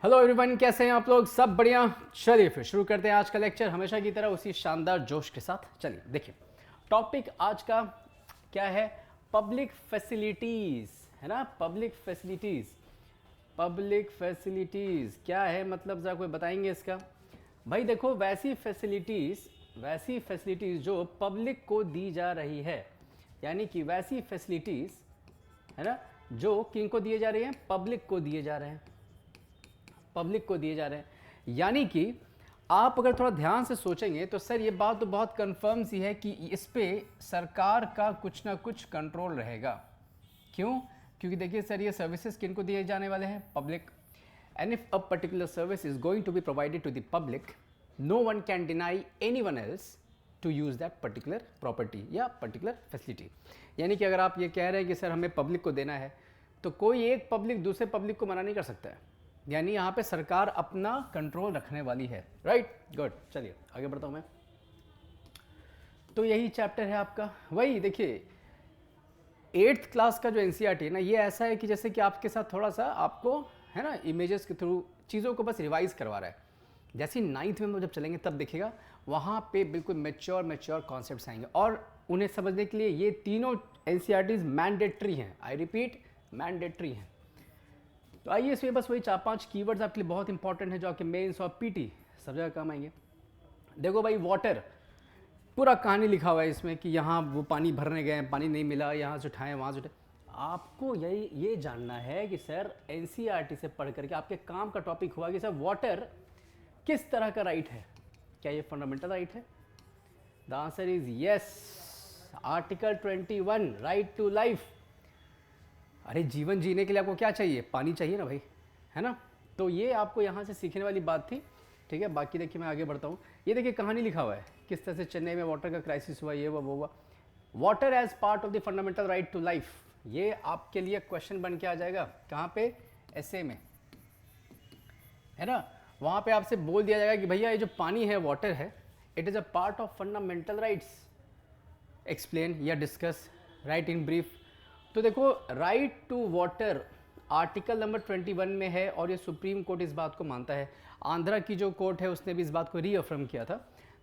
Hello everyone, कैसे हैं आप लोग? सब बढ़िया। चलिए फिर शुरू करते हैं आज का लेक्चर, हमेशा की तरह उसी शानदार जोश के साथ। चलिए देखिए, टॉपिक आज का क्या है? पब्लिक फैसिलिटीज़, है ना। पब्लिक फैसिलिटीज़, पब्लिक फैसिलिटीज़ क्या है मतलब, ज़रा कोई बताएंगे इसका? भाई देखो, वैसी फैसिलिटीज़ जो पब्लिक को दी जा रही है, यानी कि वैसी फैसिलिटीज़, है ना, जो किन को दिए जा रही हैं? पब्लिक को दिए जा रहे हैं, पब्लिक को दिए जा रहे हैं। यानी कि आप अगर थोड़ा ध्यान से सोचेंगे तो सर ये बात तो बहुत कंफर्म सी है कि इस पे सरकार का कुछ ना कुछ कंट्रोल रहेगा। क्यों? क्योंकि देखिए सर, ये सर्विसेज किन को दिए जाने वाले हैं? Public. And if a particular service is going to be provided to the public, no one can deny anyone else to use that particular property या पर्टिकुलर फैसिलिटी। यानी कि अगर आप ये कह रहे हैं कि सर हमें पब्लिक को देना है, तो कोई एक पब्लिक दूसरे पब्लिक को मना नहीं कर सकता है। यानी यहाँ पे सरकार अपना कंट्रोल रखने वाली है। Right, good. चलिए आगे बढ़ता हूँ मैं। तो यही चैप्टर है आपका। वही देखिए, 8th क्लास का जो एनसीईआरटी है ना, ये ऐसा है कि जैसे कि आपके साथ थोड़ा सा आपको, है ना, इमेजेस के थ्रू चीज़ों को बस रिवाइज करवा रहा है। जैसे 9th में जब चलेंगे तब देखिएगा, वहाँ पे बिल्कुल मैच्योर कॉन्सेप्ट्स आएंगे और उन्हें समझने के लिए ये तीनों एनसीईआरटीज मैंडेटरी हैं। आई रिपीट, मैंडेटरी हैं। तो आइए इसमें बस वही 4-5 कीवर्ड्स आपके लिए बहुत इंपॉर्टेंट है, जो आपके मेंस और पीटी सब जगह काम आएंगे। देखो भाई, वाटर, पूरा कहानी लिखा हुआ है इसमें कि यहाँ वो पानी भरने गए, पानी नहीं मिला, यहाँ से उठाएं वहाँ से उठाएं। आपको ये जानना है कि सर एनसीईआरटी से पढ़ करके आपके काम का टॉपिक हुआ कि सर वाटर किस तरह का राइट है? क्या ये फंडामेंटल राइट है? The answer is yes. Article 21, right to life. अरे जीवन जीने के लिए आपको क्या चाहिए? पानी चाहिए ना भाई, है ना। तो ये आपको यहाँ से सीखने वाली बात थी, ठीक है। बाकी देखिए मैं आगे बढ़ता हूँ। ये देखिए कहानी लिखा हुआ है किस तरह से चेन्नई में वाटर का क्राइसिस हुआ, ये वो हुआ। Water as part of the fundamental right to life, ये आपके लिए क्वेश्चन बन के आ जाएगा। कहाँ पे? एसए में, है ना। वहाँ पे आपसे बोल दिया जाएगा कि भैया ये जो पानी है, वाटर है, it is a part of fundamental rights. Explain या डिस्कस, राइट इन ब्रीफ। तो देखो, right to water article number 21 में है और ये सुप्रीम कोर्ट इस बात को मानता है। आंध्रा की जो कोर्ट है उसने भी इस बात को रीअफर्म किया था,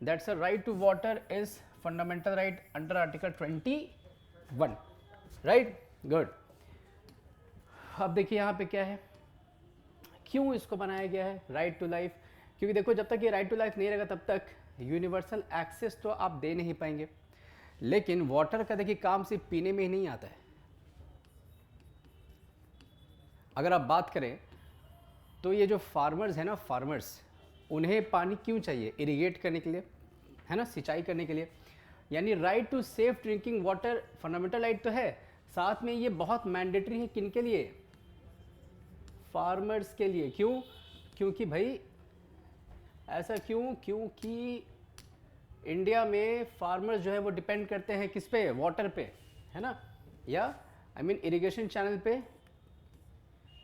that's a right to water is fundamental right under article 21। Right, good. अब देखिए यहाँ पे क्या है, क्यों इसको बनाया गया है राइट टू लाइफ? क्योंकि देखो, जब तक ये राइट टू लाइफ नहीं रहेगा तब तक यूनिवर्सल एक्सेस तो आप दे नहीं पाएंगे। लेकिन वाटर का देखिए काम सिर्फ पीने में ही नहीं आता है। अगर आप बात करें तो ये जो फार्मर्स है ना, फार्मर्स, उन्हें पानी क्यों चाहिए? इरिगेट करने के लिए, है ना, सिंचाई करने के लिए। यानी right to safe drinking water fundamental right तो है, साथ में ये बहुत मैंडेटरी है। किन के लिए? फार्मर्स के लिए। क्यों? क्योंकि भाई ऐसा क्यों? क्योंकि इंडिया में फार्मर्स जो है वो डिपेंड करते हैं किस पे? वाटर पे, है ना, या आई मीन इरिगेशन चैनल पे,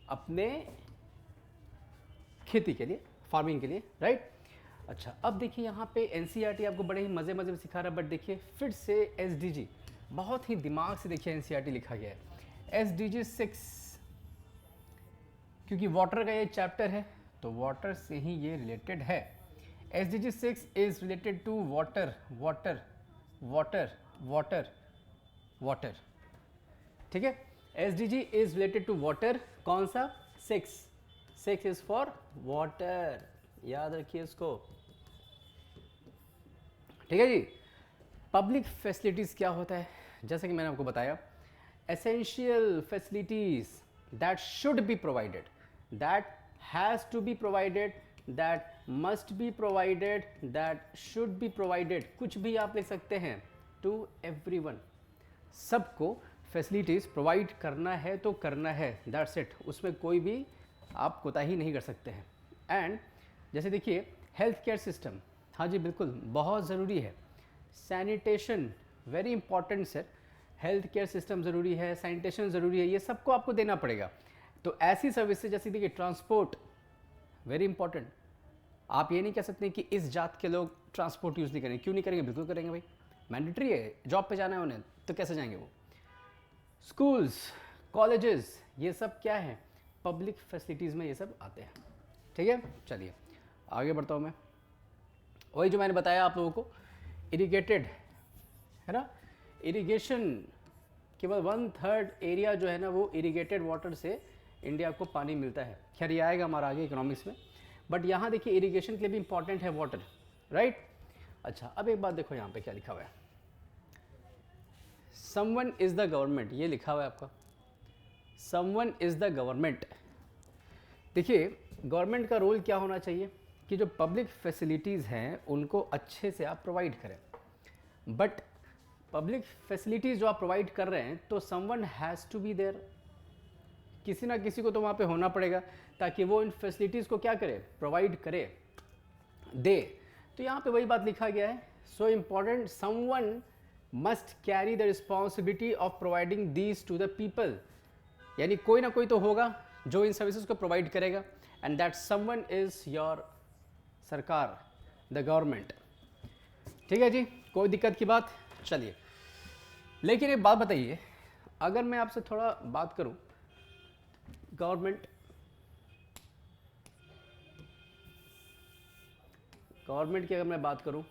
अपने खेती के लिए, फार्मिंग के लिए। राइट। अच्छा, अब देखिए यहाँ पे एनसीईआरटी आपको बड़े ही मज़े में सिखा रहा है, बट देखिए फिर से एसडीजी, बहुत ही दिमाग से देखिए एनसीईआरटी लिखा गया है। एसडीजी 6, क्योंकि वाटर का ये चैप्टर है तो वाटर से ही ये रिलेटेड है। SDG 6 is related to water, water, water, water, water. ठीक है, SDG is related to water. कौन सा? 6 इज फॉर वाटर, याद रखिए इसको। ठीक है जी। पब्लिक फैसिलिटीज़ क्या होता है? जैसे कि मैंने आपको बताया, essential facilities that should be provided, that has to be provided, that must be provided, that should be provided, कुछ भी आप लिख सकते हैं। टू एवरीवन, सबको फैसिलिटीज़ प्रोवाइड करना है तो करना है, दैट्स इट। उसमें कोई भी आप कोताही नहीं कर सकते हैं। एंड जैसे देखिए हेल्थ केयर सिस्टम, हाँ जी बिल्कुल बहुत ज़रूरी है। Sanitation, very important sir. Health care system ज़रूरी है, सैनिटेशन ज़रूरी है, ये सबको आपको देना पड़ेगा। तो ऐसी सर्विसेज जैसे देखिए ट्रांसपोर्ट, वेरी इंपॉर्टेंट। आप ये नहीं कह सकते कि इस जात के लोग ट्रांसपोर्ट यूज़ नहीं करेंगे। क्यों नहीं करेंगे? बिल्कुल करेंगे भाई, मैंडेटरी है, जॉब पे जाना है उन्हें, तो कैसे जाएंगे वो? स्कूल्स, कॉलेजेस, ये सब क्या है? पब्लिक फैसिलिटीज़ में ये सब आते हैं। ठीक है, चलिए आगे बढ़ता हूँ मैं। वही जो मैंने बताया आप लोगों को, इरिगेटेड है ना, इरिगेशन केवल 1/3 एरिया जो है ना वो इरिगेटेड वाटर से इंडिया को पानी मिलता है। खैर ये आएगा हमारा आगे इकोनॉमिक्स में, बट यहाँ देखिए इरिगेशन के लिए भी इंपॉर्टेंट है वाटर, राइट। अच्छा अब एक बात देखो यहाँ पे क्या लिखा हुआ है, समवन इज द गवर्नमेंट, ये लिखा हुआ है आपका, समवन इज द गवर्नमेंट। देखिए गवर्नमेंट का रोल क्या होना चाहिए कि जो पब्लिक फैसिलिटीज़ हैं उनको अच्छे से आप प्रोवाइड करें, बट पब्लिक फैसिलिटीज़ जो आप प्रोवाइड कर रहे हैं तो someone has to be there, किसी ना किसी को तो वहाँ पे होना पड़ेगा ताकि वो इन फैसिलिटीज़ को क्या करे, प्रोवाइड करे, दे। तो यहाँ पे वही बात लिखा गया है, so important someone must carry the responsibility of providing these two the people, यानी कोई ना कोई तो होगा जो इन सर्विसेज को प्रोवाइड करेगा, and that someone is your सरकार, द गवर्नमेंट। ठीक है जी, कोई दिक्कत की बात, चलिए। लेकिन एक बात बताइए, अगर मैं आपसे थोड़ा बात करूं गवर्नमेंट की, अगर मैं बात करूं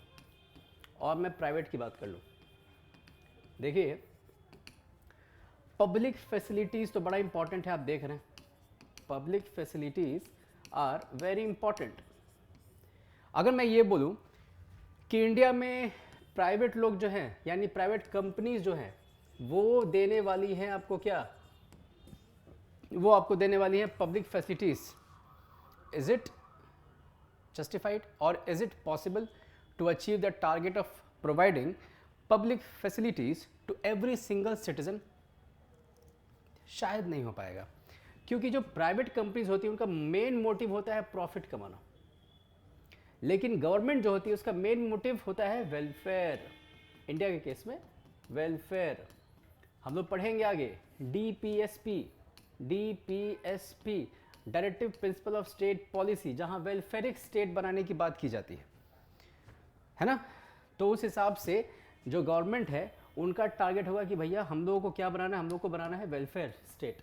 और मैं प्राइवेट की बात कर लूं, देखिए पब्लिक फैसिलिटीज़ तो बड़ा इंपॉर्टेंट है, आप देख रहे हैं public facilities are very important. अगर मैं ये बोलूं कि इंडिया में प्राइवेट लोग जो हैं यानी प्राइवेट कंपनीज जो हैं वो देने वाली हैं आपको क्या, वो आपको देने वाली हैं public facilities, is it justified और is it possible to achieve the target of providing public facilities to every single citizen? शायद नहीं हो पाएगा, क्योंकि जो प्राइवेट कंपनीज होती है उनका मेन मोटिव होता है प्रॉफिट कमाना, लेकिन गवर्नमेंट जो होती है उसका मेन मोटिव होता है वेलफेयर। इंडिया के केस में वेलफेयर, हम लोग पढ़ेंगे आगे DPSP, directive principle of state policy, जहां वेलफेयरिक स्टेट बनाने की बात की जाती है ना। तो उस हिसाब से जो गवर्नमेंट है उनका टारगेट होगा कि भैया हम लोगों को क्या बनाना है, हम लोग को बनाना है वेलफेयर स्टेट,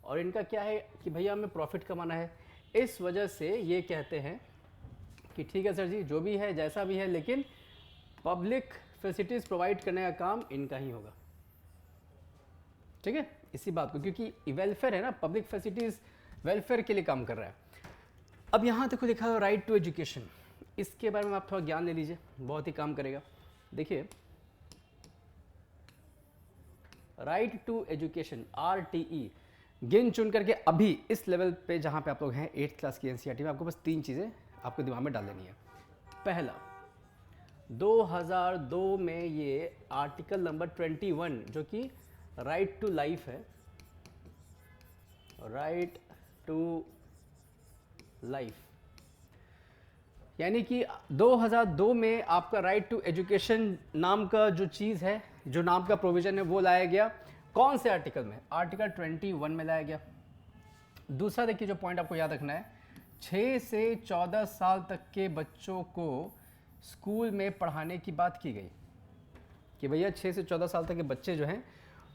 और इनका क्या है कि भैया हमें प्रॉफिट कमाना है। इस वजह से ये कहते हैं कि ठीक है सर जी, जो भी है जैसा भी है, लेकिन पब्लिक फैसिलिटीज़ प्रोवाइड करने का काम इनका ही होगा। ठीक है, इसी बात को, क्योंकि वेलफेयर है ना, पब्लिक फैसिलिटीज़ वेलफेयर के लिए काम कर रहा है। अब यहाँ देखो लिखा है राइट टू एजुकेशन, इसके बारे में आप थोड़ा ज्ञान ले लीजिए, बहुत ही काम करेगा। देखिए राइट टू एजुकेशन RTE, गिन चुन करके अभी इस लेवल पे जहाँ पे आप लोग हैं 8th क्लास की NCERT में, आपको बस 3 चीज़ें आपको दिमाग में डाल देनी है। पहला, 2002 में ये आर्टिकल नंबर 21 जो कि राइट टू लाइफ है, राइट टू लाइफ, यानी कि 2002 में आपका राइट टू एजुकेशन नाम का जो चीज़ है, जो नाम का प्रोविज़न है, वो लाया गया कौन से आर्टिकल में, आर्टिकल 21 में लाया गया। दूसरा देखिए जो पॉइंट आपको याद रखना है, 6 से 14 साल तक के बच्चों को स्कूल में पढ़ाने की बात की गई कि भैया 6 से 14 साल तक के बच्चे जो हैं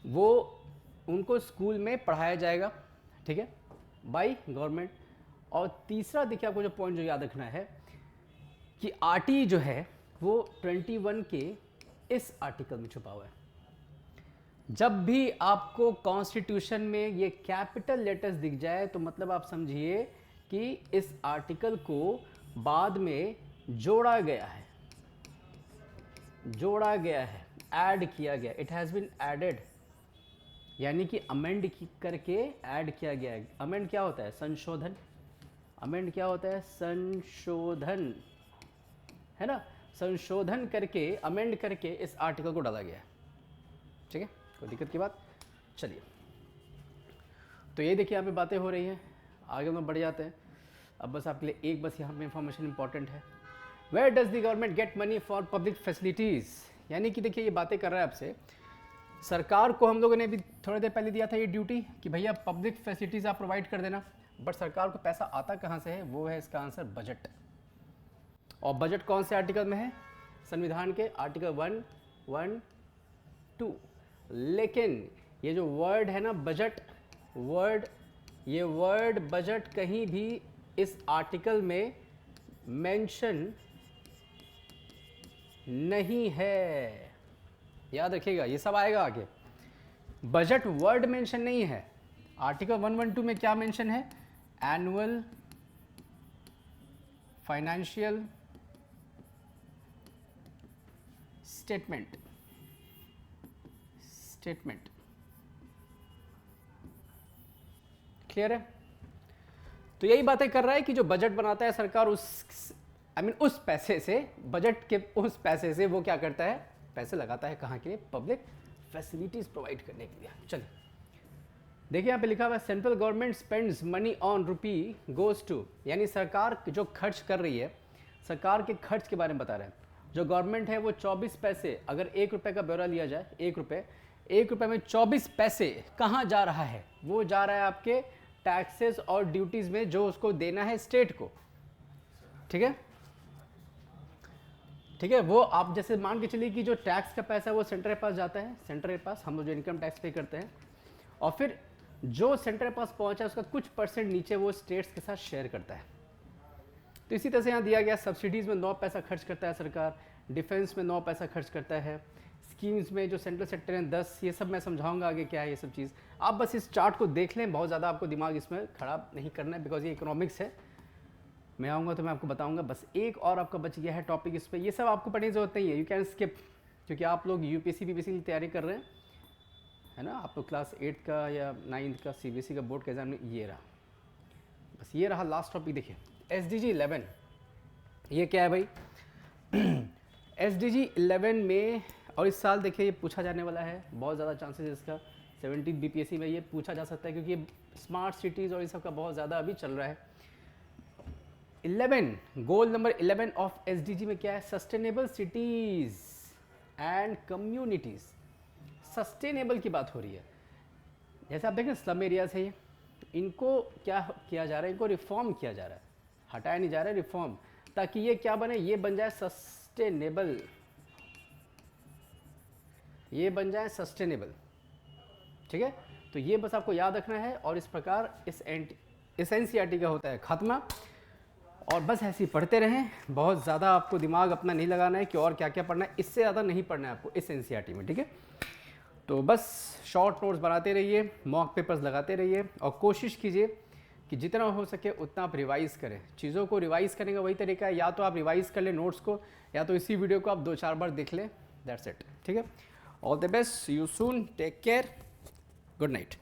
वो उनको स्कूल में पढ़ाया जाएगा, ठीक है, बाय गवर्नमेंट। और तीसरा देखिए आपको जो पॉइंट जो याद रखना है कि RTE जो है वो 21 के इस आर्टिकल में छुपा हुआ है। जब भी आपको कॉन्स्टिट्यूशन में ये कैपिटल लेटर्स दिख जाए तो मतलब आप समझिए कि इस आर्टिकल को बाद में जोड़ा गया है, ऐड किया गया, इट हैज़ बीन एडेड, यानी कि अमेंड करके ऐड किया गया है। अमेंड क्या होता है, संशोधन, अमेंड क्या होता है, संशोधन, है ना, संशोधन करके, अमेंड करके इस आर्टिकल को डाला गया है। ठीक है, कोई दिक्कत की बात, चलिए। तो ये देखिए यहाँ पे बातें हो रही हैं, आगे हम बढ़ जाते हैं। अब बस आपके लिए एक बस यहाँ पे इंफॉर्मेशन इंपॉर्टेंट है, where does the government get money for public facilities, यानी कि देखिए ये बातें कर रहा है आपसे, सरकार को हम लोगों ने भी थोड़ी देर पहले दिया था ये ड्यूटी कि भैया पब्लिक फैसिलिटीज़ आप प्रोवाइड कर देना, बट सरकार को पैसा आता कहाँ से है, वो है इसका आंसर बजट। और बजट कौन से आर्टिकल में है, संविधान के आर्टिकल 112। लेकिन ये जो वर्ड है ना बजट, ये वर्ड बजट कहीं भी इस आर्टिकल में मेंशन नहीं है। याद रखिएगा, ये सब आएगा आगे। बजट वर्ड मेंशन नहीं है। आर्टिकल 112 में क्या मेंशन है? Annual financial statement. क्लियर है? तो यही बातें कर रहा है कि जो बजट बनाता है सरकार, उस पैसे से, बजट के उस पैसे से वो क्या करता है? पैसे लगाता है कहाँ के लिए? पब्लिक फैसिलिटीज प्रोवाइड करने के लिए। चलिए देखिए, यहाँ पे लिखा हुआ है central government spends money on rupee goes to, यानी सरकार जो खर्च कर रही है, सरकार के खर्च के बारे में बता रहे हैं। जो गवर्नमेंट है वो 24 पैसे, अगर 1 रुपये का ब्यौरा लिया जाए, 1 रुपये में 24 पैसे कहाँ जा रहा है? वो जा रहा है आपके टैक्सेस और ड्यूटीज में, जो उसको देना है स्टेट को। ठीक है, ठीक है। वो आप जैसे मान के चलिए कि जो टैक्स का पैसा है वो सेंटर के पास जाता है, सेंटर के पास हम लोग जो इनकम टैक्स पे करते हैं, और फिर जो सेंटर के पास पहुंचा है उसका कुछ परसेंट नीचे वो स्टेट्स के साथ शेयर करता है। तो इसी तरह से यहाँ दिया गया, सब्सिडीज़ में 9 पैसा खर्च करता है सरकार, डिफेंस में 9 पैसा खर्च करता है, स्कीम्स में जो सेंट्रल सेक्टर है 10, ये सब मैं समझाऊंगा आगे क्या है ये सब चीज़। आप बस इस चार्ट को देख लें, बहुत ज़्यादा आपको दिमाग इसमें खराब नहीं करना है, बिकॉज ये इकोनॉमिक्स है। मैं आऊँगा तो मैं आपको बताऊँगा। बस एक और आपका बच गया है टॉपिक इस पर, ये सब आपको पढ़ने की जरूरत नहीं है, यू कैन स्किप, क्योंकि आप लोग यूपीएससी बीपीएससी की तैयारी कर रहे हैं, है ना। आप लोग क्लास 8 का या 9th का सीबीएसई का बोर्ड का एग्जाम में ये रहा, बस ये रहा लास्ट टॉपिक। देखिए SDG 11, ये क्या है भाई? SDG 11 में, और इस साल देखिए ये पूछा जाने वाला है, बहुत ज़्यादा चांसेस इसका 17 बीपीएससी में ये पूछा जा सकता है, क्योंकि ये स्मार्ट सिटीज़ और ये सब का बहुत ज़्यादा अभी चल रहा है। 11 गोल नंबर 11 ऑफ SDG में क्या है? Sustainable cities and communities. Sustainable की बात हो रही है। जैसे आप देखें स्लम एरियाज है, ये इनको क्या किया जा रहा है? इनको रिफॉर्म किया जा रहा है, हटाया नहीं जा रहा है, रिफॉर्म, ताकि ये क्या बने? ये बन जाए सस्टेनेबल, ये बन जाए सस्टेनेबल। ठीक है, तो ये बस आपको याद रखना है। और इस प्रकार इस NCERT का होता है खात्मा, और बस ऐसे ही पढ़ते रहें। बहुत ज़्यादा आपको दिमाग अपना नहीं लगाना है कि और क्या क्या पढ़ना है, इससे ज़्यादा नहीं पढ़ना है आपको इस NCERT में। ठीक है, तो बस शॉर्ट नोट्स बनाते रहिए, मॉक पेपर्स लगाते रहिए, और कोशिश कीजिए कि जितना हो सके उतना आप रिवाइज़ करें। चीज़ों को रिवाइज़ करने का वही तरीका है, या तो आप रिवाइज़ कर लें नोट्स को, या तो इसी वीडियो को आप 2-4 बार देख लें, दैट्स इट। ठीक है, all the best, see you soon, take care, good night.